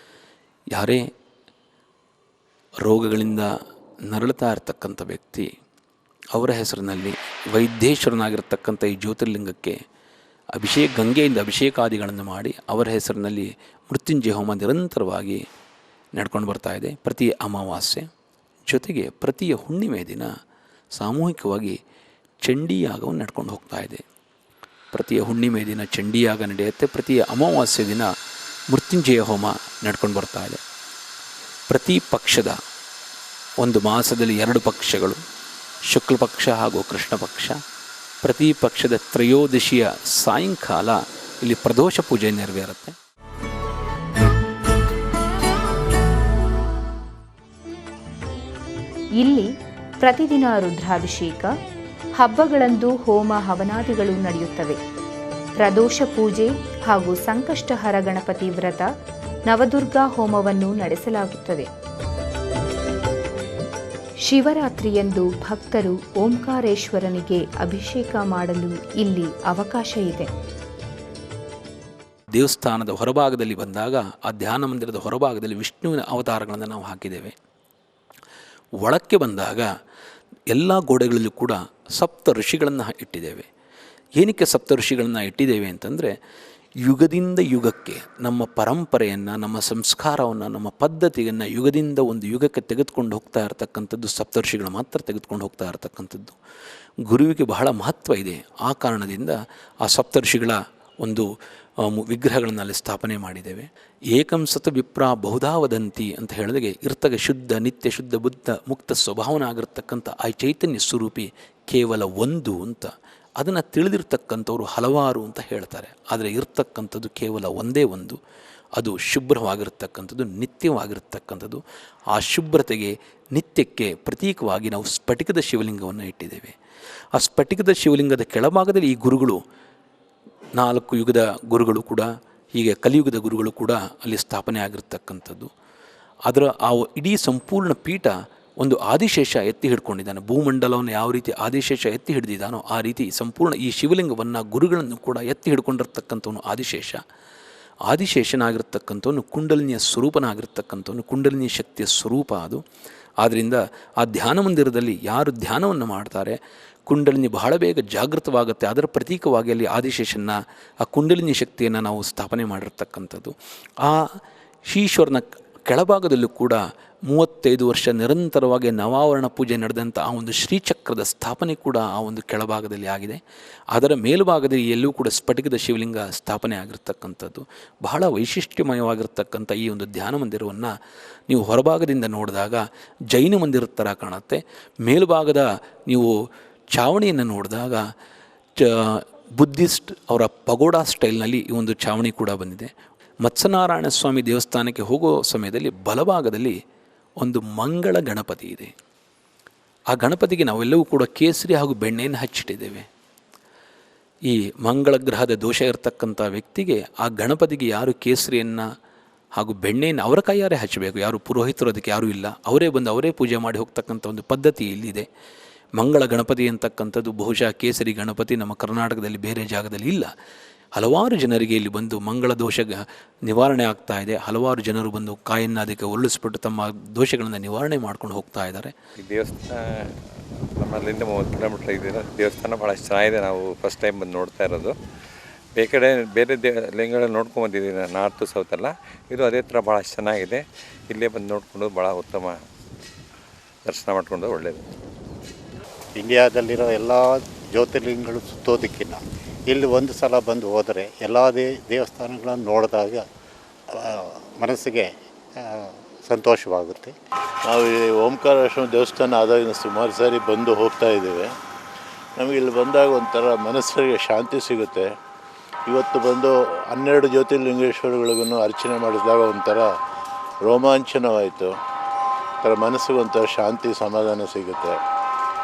ಯಾರೇ ರೋಗಗಳಿಂದ ನರಳುತ್ತಾ ಇರತಕ್ಕಂಥ ವ್ಯಕ್ತಿ ಅವರ ಹೆಸರಿನಲ್ಲಿ ವೈದ್ಯೇಶ್ವರನಾಗಿರ್ತಕ್ಕಂಥ ಈ ಜ್ಯೋತಿರ್ಲಿಂಗಕ್ಕೆ ಗಂಗೆಯಿಂದ ಅಭಿಷೇಕಾದಿಗಳನ್ನು ಮಾಡಿ ಅವರ ಹೆಸರಿನಲ್ಲಿ ಮೃತ್ಯುಂಜಯ ಹೋಮ ನಿರಂತರವಾಗಿ ನಡ್ಕೊಂಡು ಬರ್ತಾ ಇದೆ ಪ್ರತಿ ಅಮಾವಾಸ್ಯೆ. ಜೊತೆಗೆ ಪ್ರತಿಯ ಹುಣ್ಣಿಮೆ ದಿನ ಸಾಮೂಹಿಕವಾಗಿ ಚಂಡೀಯಾಗವನ್ನು ನಡ್ಕೊಂಡು ಹೋಗ್ತಾ ಇದೆ. ಪ್ರತಿಯ ಹುಣ್ಣಿಮೆ ದಿನ ಚಂಡೀಯಾಗ ನಡೆಯುತ್ತೆ, ಪ್ರತಿ ಅಮಾವಾಸ್ಯೆ ದಿನ ಮೃತ್ಯುಂಜಯ ಹೋಮ ನಡ್ಕೊಂಡು ಬರ್ತಾ ಇದೆ. ಪ್ರತಿ ಪಕ್ಷದ ಒಂದು ಮಾಸದಲ್ಲಿ 2 ಪಕ್ಷಗಳು, ಶುಕ್ಲ ಪಕ್ಷ ಹಾಗೂ ಕೃಷ್ಣ ಪಕ್ಷ. ಪ್ರತಿ ಪಕ್ಷದ ತ್ರಯೋದಶಿಯ ಸಾಯಂಕಾಲ ಇಲ್ಲಿ ಪ್ರದೋಷ ಪೂಜೆ ನೆರವೇರುತ್ತೆ. ಇಲ್ಲಿ ಪ್ರತಿದಿನ ರುದ್ರಾಭಿಷೇಕ, ಹಬ್ಬಗಳಂದು ಹೋಮ ಹವನಾದಿಗಳು ನಡೆಯುತ್ತವೆ. ಪ್ರದೋಷ ಪೂಜೆ ಹಾಗೂ ಸಂಕಷ್ಟಹರ ಗಣಪತಿ ವ್ರತ, ನವದುರ್ಗಾ ಹೋಮವನ್ನು ನಡೆಸಲಾಗುತ್ತದೆ. ಶಿವರಾತ್ರಿಯಂದು ಭಕ್ತರು ಓಂಕಾರೇಶ್ವರನಿಗೆ ಅಭಿಷೇಕ ಮಾಡಲು ಇಲ್ಲಿ ಅವಕಾಶ ಇದೆ. ದೇವಸ್ಥಾನದ ಹೊರಭಾಗದಲ್ಲಿ ಬಂದಾಗ ಆ ಧ್ಯಾನ ಮಂದಿರದ ಹೊರಭಾಗದಲ್ಲಿ ವಿಷ್ಣುವಿನ ಅವತಾರಗಳನ್ನು ನಾವು ಹಾಕಿದ್ದೇವೆ. ಒಳಕ್ಕೆ ಬಂದಾಗ ಎಲ್ಲ ಗೋಡೆಗಳಲ್ಲೂ ಕೂಡ ಸಪ್ತ ಋಷಿಗಳನ್ನು ಇಟ್ಟಿದ್ದೇವೆ. ಏನಕ್ಕೆ ಸಪ್ತ ಋಷಿಗಳನ್ನು ಇಟ್ಟಿದ್ದೇವೆ ಅಂತಂದರೆ, ಯುಗದಿಂದ ಯುಗಕ್ಕೆ ನಮ್ಮ ಪರಂಪರೆಯನ್ನು, ನಮ್ಮ ಸಂಸ್ಕಾರವನ್ನು, ನಮ್ಮ ಪದ್ಧತಿಯನ್ನು ಯುಗದಿಂದ ಒಂದು ಯುಗಕ್ಕೆ ತೆಗೆದುಕೊಂಡು ಹೋಗ್ತಾ ಇರತಕ್ಕಂಥದ್ದು ಸಪ್ತರ್ಷಿಗಳು ಮಾತ್ರ ತೆಗೆದುಕೊಂಡು ಹೋಗ್ತಾ ಇರತಕ್ಕಂಥದ್ದು. ಗುರುವಿಗೆ ಬಹಳ ಮಹತ್ವ ಇದೆ. ಆ ಕಾರಣದಿಂದ ಆ ಸಪ್ತರ್ಷಿಗಳ ಒಂದು ವಿಗ್ರಹಗಳನ್ನು ಅಲ್ಲಿ ಸ್ಥಾಪನೆ ಮಾಡಿದ್ದೇವೆ. ಏಕಂ ಸತ ವಿಪ್ರ ಬಹುಧಾ ವದಂತಿ ಅಂತ ಹೇಳಿದಾಗೆ ಇರ್ತಗ ಶುದ್ಧ ನಿತ್ಯ ಶುದ್ಧ ಬುದ್ಧ ಮುಕ್ತ ಸ್ವಭಾವನಾಗಿರ್ತಕ್ಕಂಥ ಆ ಚೈತನ್ಯ ಸ್ವರೂಪಿ ಕೇವಲ ಒಂದು ಅಂತ. ಅದನ್ನು ತಿಳಿದಿರ್ತಕ್ಕಂಥವ್ರು ಹಲವಾರು ಅಂತ ಹೇಳ್ತಾರೆ. ಆದರೆ ಇರ್ತಕ್ಕಂಥದ್ದು ಕೇವಲ ಒಂದೇ ಒಂದು. ಅದು ಶುಭ್ರವಾಗಿರ್ತಕ್ಕಂಥದ್ದು, ನಿತ್ಯವಾಗಿರ್ತಕ್ಕಂಥದ್ದು. ಆ ಶುಭ್ರತೆಗೆ, ನಿತ್ಯಕ್ಕೆ ಪ್ರತೀಕವಾಗಿ ನಾವು ಸ್ಫಟಿಕದ ಶಿವಲಿಂಗವನ್ನು ಇಟ್ಟಿದ್ದೇವೆ. ಆ ಸ್ಫಟಿಕದ ಶಿವಲಿಂಗದ ಕೆಳಭಾಗದಲ್ಲಿ ಈ ಗುರುಗಳು, 4 ಯುಗದ ಗುರುಗಳು ಕೂಡ, ಹೀಗೆ ಕಲಿಯುಗದ ಗುರುಗಳು ಕೂಡ ಅಲ್ಲಿ ಸ್ಥಾಪನೆ ಆಗಿರ್ತಕ್ಕಂಥದ್ದು. ಅದರ ಆ ಇಡೀ ಸಂಪೂರ್ಣ ಪೀಠ ಒಂದು ಆದಿಶೇಷ ಎತ್ತಿ ಹಿಡ್ಕೊಂಡಿದ್ದಾನೆ. ಭೂಮಂಡಲವನ್ನು ಯಾವ ರೀತಿ ಆದಿಶೇಷ ಎತ್ತಿ ಹಿಡಿದಿದ್ದಾನೋ ಆ ರೀತಿ ಸಂಪೂರ್ಣ ಈ ಶಿವಲಿಂಗವನ್ನು, ಗುರುಗಳನ್ನು ಕೂಡ ಎತ್ತಿ ಹಿಡ್ಕೊಂಡಿರ್ತಕ್ಕಂಥವನು ಆದಿಶೇಷ. ಆದಿಶೇಷನಾಗಿರ್ತಕ್ಕಂಥವನು ಕುಂಡಲಿನಿಯ ಸ್ವರೂಪನಾಗಿರ್ತಕ್ಕಂಥವನು, ಕುಂಡಲಿನಿ ಶಕ್ತಿಯ ಸ್ವರೂಪ ಅದು. ಆದ್ದರಿಂದ ಆ ಧ್ಯಾನ ಮಂದಿರದಲ್ಲಿ ಯಾರು ಧ್ಯಾನವನ್ನು ಮಾಡ್ತಾರೆ, ಕುಂಡಲಿನಿ ಬಹಳ ಬೇಗ ಜಾಗೃತವಾಗುತ್ತೆ. ಅದರ ಪ್ರತೀಕವಾಗಿ ಅಲ್ಲಿ ಆದಿಶೇಷನ, ಆ ಕುಂಡಲಿನಿ ಶಕ್ತಿಯನ್ನು ನಾವು ಸ್ಥಾಪನೆ ಮಾಡಿರ್ತಕ್ಕಂಥದ್ದು. ಆ ಶ್ರೀಶ್ವರನ ಕೆಳಭಾಗದಲ್ಲೂ ಕೂಡ 35 ವರ್ಷ ನಿರಂತರವಾಗಿ ನವಾವರಣ ಪೂಜೆ ನಡೆದಂಥ ಆ ಒಂದು ಶ್ರೀಚಕ್ರದ ಸ್ಥಾಪನೆ ಕೂಡ ಆ ಒಂದು ಕೆಳಭಾಗದಲ್ಲಿ ಆಗಿದೆ. ಅದರ ಮೇಲುಭಾಗದಲ್ಲಿ ಎಲ್ಲೂ ಕೂಡ ಸ್ಫಟಿಕದ ಶಿವಲಿಂಗ ಸ್ಥಾಪನೆ ಆಗಿರ್ತಕ್ಕಂಥದ್ದು. ಬಹಳ ವೈಶಿಷ್ಟ್ಯಮಯವಾಗಿರ್ತಕ್ಕಂಥ ಈ ಒಂದು ಧ್ಯಾನ ಮಂದಿರವನ್ನು ನೀವು ಹೊರಭಾಗದಿಂದ ನೋಡಿದಾಗ ಜೈನ ಮಂದಿರದ ಥರ ಕಾಣುತ್ತೆ. ಮೇಲುಭಾಗದ ನೀವು ಛಾವಣಿಯನ್ನು ನೋಡಿದಾಗ ಬುದ್ಧಿಸ್ಟ್ ಅವರ ಪಗೋಡಾ ಸ್ಟೈಲ್ನಲ್ಲಿ ಈ ಒಂದು ಛಾವಣಿ ಕೂಡ ಬಂದಿದೆ. ಮತ್ಸ್ಯನಾರಾಯಣ ಸ್ವಾಮಿ ದೇವಸ್ಥಾನಕ್ಕೆ ಹೋಗೋ ಸಮಯದಲ್ಲಿ ಬಲಭಾಗದಲ್ಲಿ ಒಂದು ಮಂಗಳ ಗಣಪತಿ ಇದೆ. ಆ ಗಣಪತಿಗೆ ನಾವೆಲ್ಲವೂ ಕೂಡ ಕೇಸರಿ ಹಾಗೂ ಬೆಣ್ಣೆಯನ್ನು ಹಚ್ಚಿಟ್ಟಿದ್ದೇವೆ. ಈ ಮಂಗಳ ಗ್ರಹದ ದೋಷ ಇರತಕ್ಕಂಥ ವ್ಯಕ್ತಿಗೆ ಆ ಗಣಪತಿಗೆ ಯಾರು ಕೇಸರಿಯನ್ನು ಹಾಗೂ ಬೆಣ್ಣೆಯನ್ನು ಅವರ ಕೈಯಾರೆ ಹಚ್ಚಬೇಕು, ಯಾರು ಪುರೋಹಿತರು ಅದಕ್ಕೆ ಯಾರೂ ಇಲ್ಲ, ಅವರೇ ಬಂದು ಅವರೇ ಪೂಜೆ ಮಾಡಿ ಹೋಗ್ತಕ್ಕಂಥ ಒಂದು ಪದ್ಧತಿ ಇಲ್ಲಿದೆ. ಮಂಗಳ ಗಣಪತಿ ಅಂತಕ್ಕಂಥದ್ದು ಬಹುಶಃ ಕೇಸರಿ ಗಣಪತಿ ನಮ್ಮ ಕರ್ನಾಟಕದಲ್ಲಿ ಬೇರೆ ಜಾಗದಲ್ಲಿ ಇಲ್ಲ. ಹಲವಾರು ಜನರಿಗೆ ಇಲ್ಲಿ ಬಂದು ಮಂಗಳ ದೋಷ ನಿವಾರಣೆ ಆಗ್ತಾ ಇದೆ. ಹಲವಾರು ಜನರು ಬಂದು ಕಾಯನ್ನು ಅದಕ್ಕೆ ಒಲಿಸ್ಬಿಟ್ಟು ತಮ್ಮ ದೋಷಗಳನ್ನು ನಿವಾರಣೆ ಮಾಡ್ಕೊಂಡು ಹೋಗ್ತಾ ಇದ್ದಾರೆ. ಈ ದೇವಸ್ಥಾನ ನಮ್ಮಲ್ಲಿಂದ 30 ಕಿಲೋಮೀಟ್ರ್ ಇದೆ. ದೇವಸ್ಥಾನ ಭಾಳ ಚೆನ್ನಾಗಿದೆ. ನಾವು ಫಸ್ಟ್ ಟೈಮ್ ಬಂದು ನೋಡ್ತಾ ಇರೋದು. ಬೇರೆ ಲಿಂಗಗಳನ್ನ ನೋಡ್ಕೊಂಬಂದಿದ್ದೀನಿ, ನಾರ್ತು ಸೌತ್ ಎಲ್ಲ. ಇದು ಅದೇ ಥರ ಭಾಳ ಚೆನ್ನಾಗಿದೆ. ಇಲ್ಲೇ ಬಂದು ನೋಡಿಕೊಂಡು ಭಾಳ ಉತ್ತಮ ದರ್ಶನ ಮಾಡ್ಕೊಂಡು ಒಳ್ಳೆಯದು. ಇಂಡಿಯಾದಲ್ಲಿರೋ ಎಲ್ಲ ಜ್ಯೋತಿರ್ಲಿಂಗಗಳು ಸುತ್ತೋದಕ್ಕಿಂತ ಇಲ್ಲಿ ಒಂದು ಸಲ ಬಂದು ಹೋದರೆ ಎಲ್ಲ ದೇವಸ್ಥಾನಗಳನ್ನು ನೋಡಿದಾಗ ಮನಸ್ಸಿಗೆ ಸಂತೋಷವಾಗುತ್ತೆ. ನಾವು ಈ ಓಂಕಾರೇಶ್ವರ ದೇವಸ್ಥಾನ ಆದಾಗ ಸುಮಾರು ಸಾರಿ ಬಂದು ಹೋಗ್ತಾ ಇದ್ದೇವೆ. ನಮಗೆ ಇಲ್ಲಿ ಬಂದಾಗ ಒಂಥರ ಮನಸ್ಸಿಗೆ ಶಾಂತಿ ಸಿಗುತ್ತೆ. ಇವತ್ತು ಬಂದು 12 ಜ್ಯೋತಿರ್ಲಿಂಗೇಶ್ವರಗಳಿಗೂ ಅರ್ಚನೆ ಮಾಡಿದಾಗ ಒಂಥರ ರೋಮಾಂಚನವಾಯಿತು. ಒಂಥರ ಮನಸ್ಸಿಗೆ ಒಂಥರ ಶಾಂತಿ ಸಮಾಧಾನ ಸಿಗುತ್ತೆ.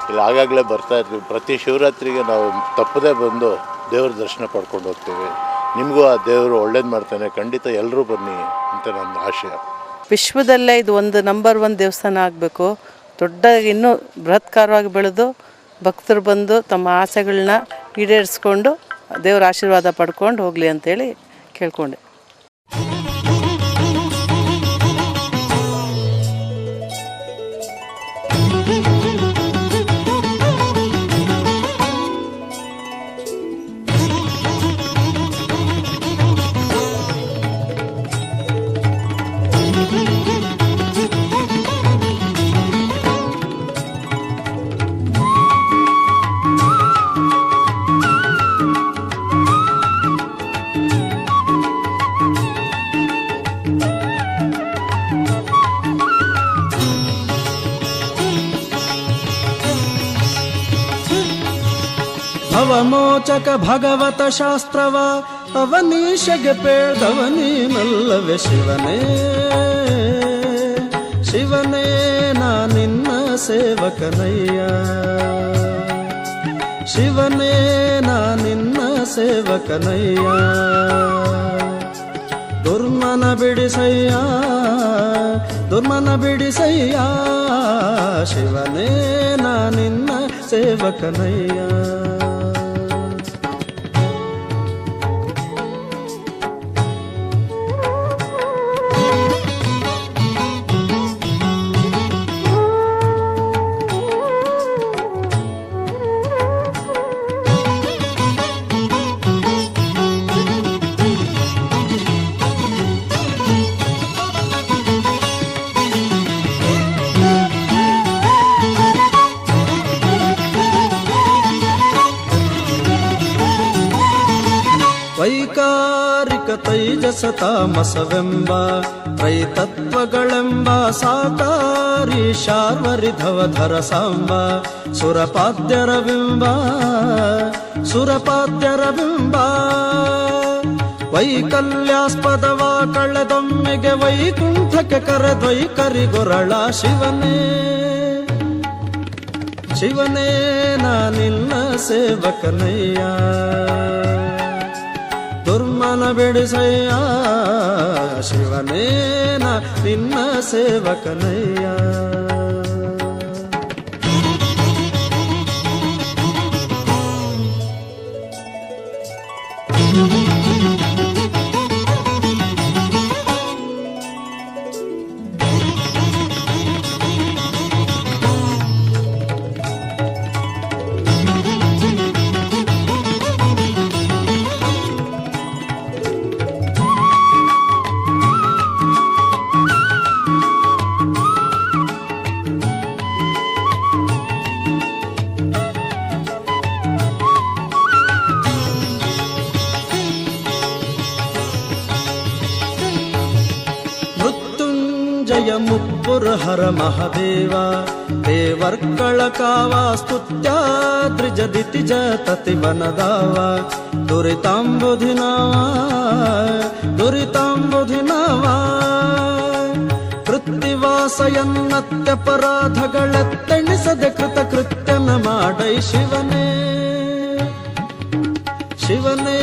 ಇಲ್ಲಿ ಆಗಾಗಲೇ ಬರ್ತಾ ಇರ್ತೀವಿ. ಪ್ರತಿ ಶಿವರಾತ್ರಿಗೆ ನಾವು ತಪ್ಪದೇ ಬಂದು ದೇವ್ರ ದರ್ಶನ ಪಡ್ಕೊಂಡು ಹೋಗ್ತೀವಿ. ನಿಮಗೂ ಆ ದೇವರು ಒಳ್ಳೇದು ಮಾಡ್ತಾನೆ. ಖಂಡಿತ ಎಲ್ಲರೂ ಬನ್ನಿ ಅಂತ ನನ್ನ ಆಶಯ. ವಿಶ್ವದಲ್ಲೇ ಇದು ಒಂದು ನಂಬರ್ 1 ದೇವಸ್ಥಾನ ಆಗಬೇಕು. ದೊಡ್ಡ ಇನ್ನೂ ಬೃಹತ್ಕಾರವಾಗಿ ಬೆಳೆದು ಭಕ್ತರು ಬಂದು ತಮ್ಮ ಆಸೆಗಳನ್ನ ಈಡೇರಿಸ್ಕೊಂಡು ದೇವರ ಆಶೀರ್ವಾದ ಪಡ್ಕೊಂಡು ಹೋಗಲಿ ಅಂತೇಳಿ ಕೇಳ್ಕೊಂಡೆ. ಅವಮೋಚಕ ಭಗವತ ಶಾಸ್ತ್ರವ ಅವನೀಶಗೆ ಪೇಳ್ದವ ನೀನಲ್ಲವೇ ಶಿವನೇ. ಶಿವನೇ ನಾ ನಿನ್ನ ಸೇವಕನಯ್ಯ. ಶಿವನೇ ನಾ ನಿನ್ನ ಸೇವಕನಯ್ಯ. ದುರ್ಮನ ಬಿಡಿಸಯ್ಯ, ದುರ್ಮನ ಬಿಡಿಸಯ್ಯ. ಶಿವನೇ ನಾ ನಿನ್ನ ಸೇವಕನಯ್ಯ. ವೈಕಾರಿಕ ತೈಜಸ ತಾಮಸವೆಂಬ ತ್ರೈತತ್ವಗಳೆಂಬ ಸಾಕಾರಿ ಶಾರ್ವರಿಧವಧರ ಸಾಂಬ ಸುರಪಾದ್ಯರ ಬಿಂಬ ಸುರಪಾದ್ಯರ ಬಿಂಬ. ವೈಕಲ್ಯಾಸ್ಪದವ ಕಳೆದೊಮ್ಮೆಗೆ ವೈಕುಂಠಕ್ಕೆ ಕರೆದೊಯ್ಕರಿಗೊರಳ ಶಿವನೇ. ಶಿವನೇ ನಾ ನಿನ್ನ ಸೇವಕನಯ್ಯ. ದುರ್ಮನ ಬಿಡಿಸಯ್ಯ. ಶಿವನೇ ನಾ ನಿನ್ನ ಸೇವಕನಯ್ಯ. ಜಯ ಮುಪ್ಪುರ ಹರ ಮಹದೇವ ದೇವರ್ಕಳ ಕಾವ ಸ್ತುತ್ಯ ದ್ರಿಜದಿತಿಜ ತತಿವನದಾವ ದುರಿತಾಂಬುಧಿನಾವ ಕೃತ್ತಿವಾಸಯನ್ನತ್ಯಪರಾಧಗಳೆತ್ತೆಣಿಸದೆ ಕೃತಕೃತ್ಯನ ಮಾಡೈ ಶಿವನೇ ಶಿವನೇ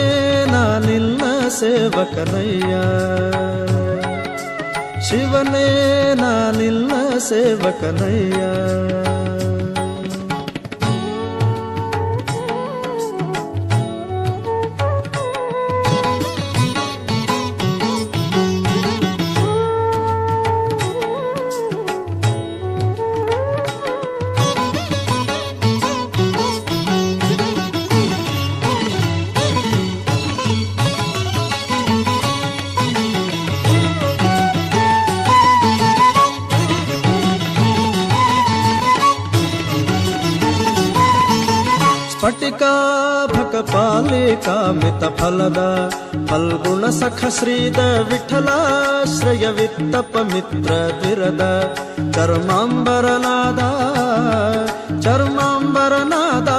ನಾನಿಲ್ಲ ಸೇವಕನಯ್ಯ ಶಿವನೇ ನಾನಿಲ್ಲ ಸೇವಕನಯ್ಯ ಸ್ಫಟಿಕಾಭಕಪಾಲಿಕಾ ಮಿತ ಫಲದ ಫಲ್ಗುಣ ಸಖ ಶ್ರೀದ ವಿಠಲಾಶ್ರಯ ವಿತ್ತಪ ಮಿತ್ರ ದ್ವಿರದ ಚರ್ಮಾಂಬರನಾದ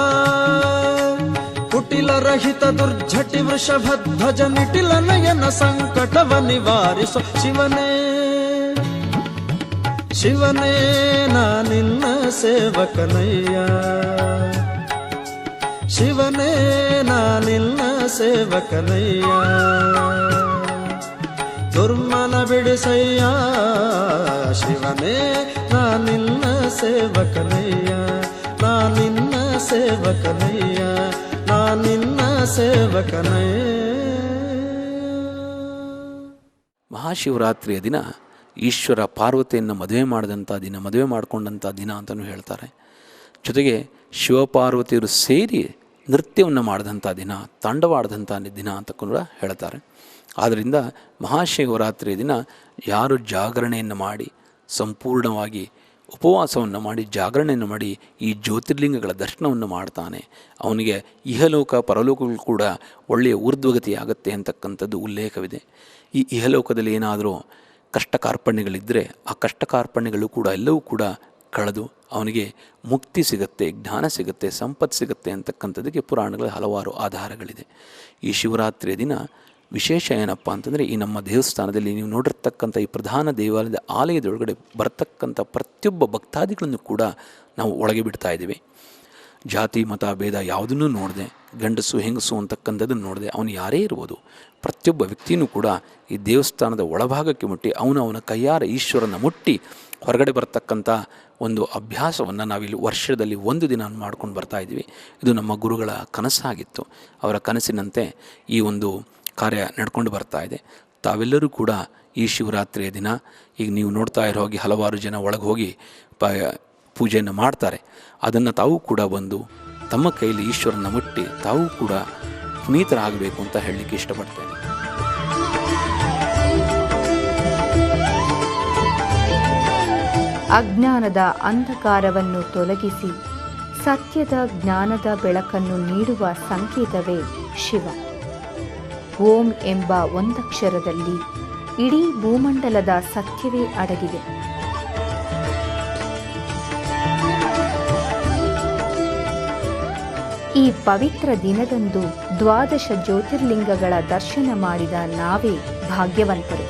ಕುಟಿಲ ರಹಿತ ದುರ್ಜಟಿ ವೃಷಭಧ್ವಜ ನಿಟಿಲ ನಯನ ಸಂಕಟವ ನಿವಾರಿಸೋ ಶಿವನೇ ನಾನಿನ್ನ ಸೇವಕನಯ್ಯ ಶಿವನೇ ನಾನಿನ್ನ ಸೇವಕನಯ್ಯ ದುರ್ಮನ ಬಿಡಿಸಯ್ಯ ಶಿವನೇ ನಾನಿನ್ನ ಸೇವಕನಯ್ಯ ನಾನಿನ್ನ ಸೇವಕನಯ್ಯ ನಾನಿನ್ನ ಸೇವಕನಯ್ಯ. ಮಹಾಶಿವರಾತ್ರಿಯ ದಿನ ಈಶ್ವರ ಪಾರ್ವತಿಯನ್ನು ಮದುವೆ ಮಾಡಿಕೊಂಡಂಥ ದಿನ ಅಂತಲೂ ಹೇಳ್ತಾರೆ. ಜೊತೆಗೆ ಶಿವಪಾರ್ವತಿಯರು ಸೇರಿ ನೃತ್ಯವನ್ನು ಮಾಡಿದಂಥ ದಿನ, ತಾಂಡವಾಡಿದಂಥ ದಿನ ಅಂತ ಕೂಡ ಹೇಳ್ತಾರೆ. ಆದ್ದರಿಂದ ಮಹಾಶಿವರಾತ್ರಿಯ ದಿನ ಯಾರು ಜಾಗರಣೆಯನ್ನು ಮಾಡಿ ಸಂಪೂರ್ಣವಾಗಿ ಉಪವಾಸವನ್ನು ಮಾಡಿ ಜಾಗರಣೆಯನ್ನು ಮಾಡಿ ಈ ಜ್ಯೋತಿರ್ಲಿಂಗಗಳ ದರ್ಶನವನ್ನು ಮಾಡ್ತಾನೆ, ಅವನಿಗೆ ಇಹಲೋಕ ಪರಲೋಕಗಳು ಕೂಡ ಒಳ್ಳೆಯ ಊರ್ಧ್ವಗತಿ ಆಗುತ್ತೆ ಅಂತಕ್ಕಂಥದ್ದು ಉಲ್ಲೇಖವಿದೆ. ಈ ಇಹಲೋಕದಲ್ಲಿ ಏನಾದರೂ ಕಷ್ಟ ಕಾರ್ಪಣ್ಯಗಳಿದ್ದರೆ ಆ ಕಷ್ಟ ಕಾರ್ಪಣ್ಯಗಳು ಕೂಡ ಎಲ್ಲವೂ ಕೂಡ ಕಳೆದು ಅವನಿಗೆ ಮುಕ್ತಿ ಸಿಗುತ್ತೆ, ಜ್ಞಾನ ಸಿಗುತ್ತೆ, ಸಂಪತ್ತು ಸಿಗುತ್ತೆ ಅಂತಕ್ಕಂಥದ್ದಕ್ಕೆ ಪುರಾಣಗಳ ಹಲವಾರು ಆಧಾರಗಳಿದೆ. ಈ ಶಿವರಾತ್ರಿಯ ದಿನ ವಿಶೇಷ ಏನಪ್ಪ ಅಂತಂದರೆ, ಈ ನಮ್ಮ ದೇವಸ್ಥಾನದಲ್ಲಿ ನೀವು ನೋಡಿರ್ತಕ್ಕಂಥ ಈ ಪ್ರಧಾನ ದೇವಾಲಯದ ಆಲಯದೊಳಗಡೆ ಬರ್ತಕ್ಕಂಥ ಪ್ರತಿಯೊಬ್ಬ ಭಕ್ತಾದಿಗಳನ್ನು ಕೂಡ ನಾವು ಒಳಗೆ ಬಿಡ್ತಾ ಇದ್ದೀವಿ. ಜಾತಿ ಮತ ಭೇದ ಯಾವುದನ್ನೂ ನೋಡದೆ, ಗಂಡಸು ಹೆಂಗಸು ಅಂತಕ್ಕಂಥದ್ದನ್ನು ನೋಡದೆ, ಅವನು ಯಾರೇ ಇರ್ಬೋದು, ಪ್ರತಿಯೊಬ್ಬ ವ್ಯಕ್ತಿಯೂ ಕೂಡ ಈ ದೇವಸ್ಥಾನದ ಒಳಭಾಗಕ್ಕೆ ಮುಟ್ಟಿ ಅವನ ಕೈಯಾರ ಈಶ್ವರನ ಮುಟ್ಟಿ ಹೊರಗಡೆ ಬರ್ತಕ್ಕಂಥ ಒಂದು ಅಭ್ಯಾಸವನ್ನು ನಾವಿಲ್ಲಿ ವರ್ಷದಲ್ಲಿ ಒಂದು ದಿನ ಮಾಡ್ಕೊಂಡು ಬರ್ತಾಯಿದ್ದೀವಿ. ಇದು ನಮ್ಮ ಗುರುಗಳ ಕನಸಾಗಿತ್ತು. ಅವರ ಕನಸಿನಂತೆ ಈ ಒಂದು ಕಾರ್ಯ ನಡ್ಕೊಂಡು ಬರ್ತಾ ಇದೆ. ತಾವೆಲ್ಲರೂ ಕೂಡ ಈ ಶಿವರಾತ್ರಿಯ ದಿನ ಈಗ ನೀವು ನೋಡ್ತಾ ಇರೋ ಹೋಗಿ ಹಲವಾರು ಜನ ಒಳಗೆ ಹೋಗಿ ಪೂಜೆಯನ್ನು ಮಾಡ್ತಾರೆ. ಅದನ್ನು ತಾವು ಕೂಡ ಬಂದು ತಮ್ಮ ಕೈಯಲ್ಲಿ ಈಶ್ವರನ ಮುಟ್ಟಿ ತಾವು ಕೂಡ ಪುನೀತರಾಗಬೇಕು ಅಂತ ಹೇಳಲಿಕ್ಕೆ ಇಷ್ಟಪಡ್ತೇನೆ. ಅಜ್ಞಾನದ ಅಂಧಕಾರವನ್ನು ತೊಲಗಿಸಿ ಸತ್ಯದ ಜ್ಞಾನದ ಬೆಳಕನ್ನು ನೀಡುವ ಸಂಕೇತವೇ ಶಿವ. ಓಂ ಎಂಬ ಒಂದಕ್ಷರದಲ್ಲಿ ಇಡೀ ಭೂಮಂಡಲದ ಸತ್ಯವೇ ಅಡಗಿದೆ. ಈ ಪವಿತ್ರ ದಿನದಂದು 12 ಜ್ಯೋತಿರ್ಲಿಂಗಗಳ ದರ್ಶನ ಮಾಡಿದ ನಾವೇ ಭಾಗ್ಯವಂತರು.